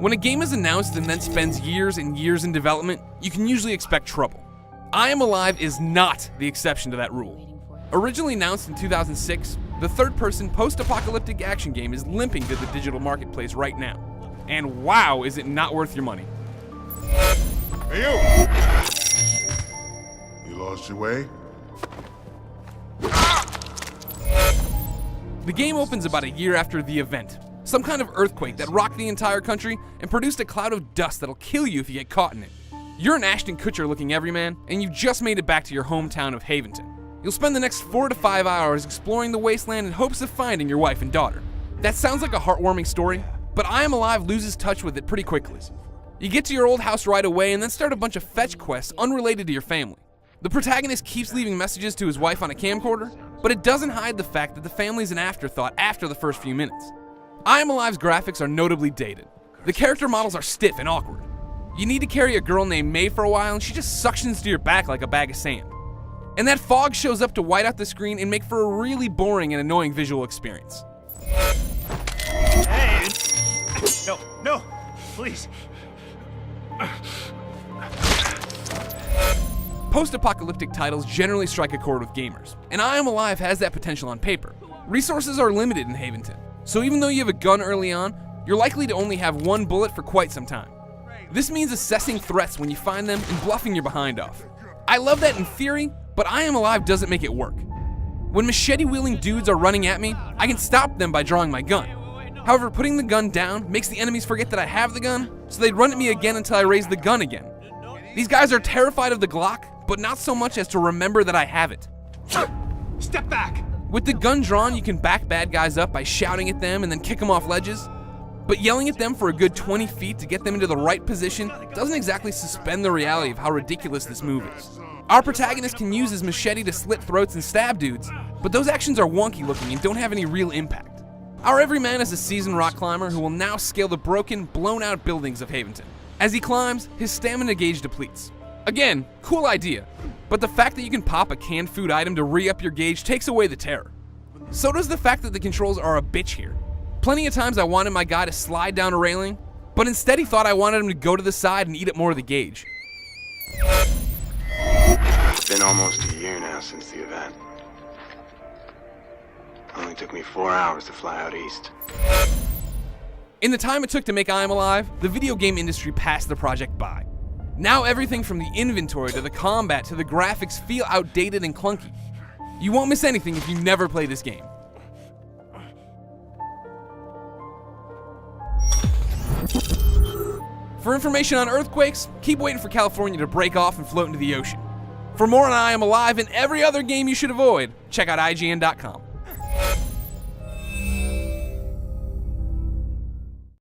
When a game is announced and then spends years and years in development, you can usually expect trouble. I Am Alive is not the exception to that rule. Originally announced in 2006, the third-person post-apocalyptic action game is limping to the digital marketplace right now. And wow, is it not worth your money. Hey, you! You lost your way? The game opens about a year after the event. Some kind of earthquake that rocked the entire country and produced a cloud of dust that'll kill you if you get caught in it. You're an Ashton Kutcher-looking everyman, and you've just made it back to your hometown of Haventon. You'll spend the next 4 to 5 hours exploring the wasteland in hopes of finding your wife and daughter. That sounds like a heartwarming story, but I Am Alive loses touch with it pretty quickly. You get to your old house right away and then start a bunch of fetch quests unrelated to your family. The protagonist keeps leaving messages to his wife on a camcorder, but it doesn't hide the fact that the family's an afterthought after the first few minutes. I Am Alive's graphics are notably dated. The character models are stiff and awkward. You need to carry a girl named May for a while and she just suctions to your back like a bag of sand. And that fog shows up to white out the screen and make for a really boring and annoying visual experience. Hey! No, please. Post-apocalyptic titles generally strike a chord with gamers, and I Am Alive has that potential on paper. Resources are limited in Haventon, so even though you have a gun early on, you're likely to only have one bullet for quite some time. This means assessing threats when you find them and bluffing your behind off. I love that in theory, but I Am Alive doesn't make it work. When machete-wielding dudes are running at me, I can stop them by drawing my gun. However, putting the gun down makes the enemies forget that I have the gun, so they'd run at me again until I raise the gun again. These guys are terrified of the Glock, but not so much as to remember that I have it. Step back! With the gun drawn, you can back bad guys up by shouting at them and then kick them off ledges. But yelling at them for a good 20 feet to get them into the right position doesn't exactly suspend the reality of how ridiculous this move is. Our protagonist can use his machete to slit throats and stab dudes, but those actions are wonky looking and don't have any real impact. Our everyman is a seasoned rock climber who will now scale the broken, blown out buildings of Haventon. As he climbs, his stamina gauge depletes. Again, cool idea, but the fact that you can pop a canned food item to re-up your gauge takes away the terror. So does the fact that the controls are a bitch here. Plenty of times I wanted my guy to slide down a railing, but instead he thought I wanted him to go to the side and eat up more of the gauge. It's been almost a year now since the event. Only took me 4 hours to fly out east. In the time it took to make I Am Alive, the video game industry passed the project by. Now everything from the inventory to the combat to the graphics feel outdated and clunky. You won't miss anything if you never play this game. For information on earthquakes, keep waiting for California to break off and float into the ocean. For more on I Am Alive and every other game you should avoid, check out IGN.com.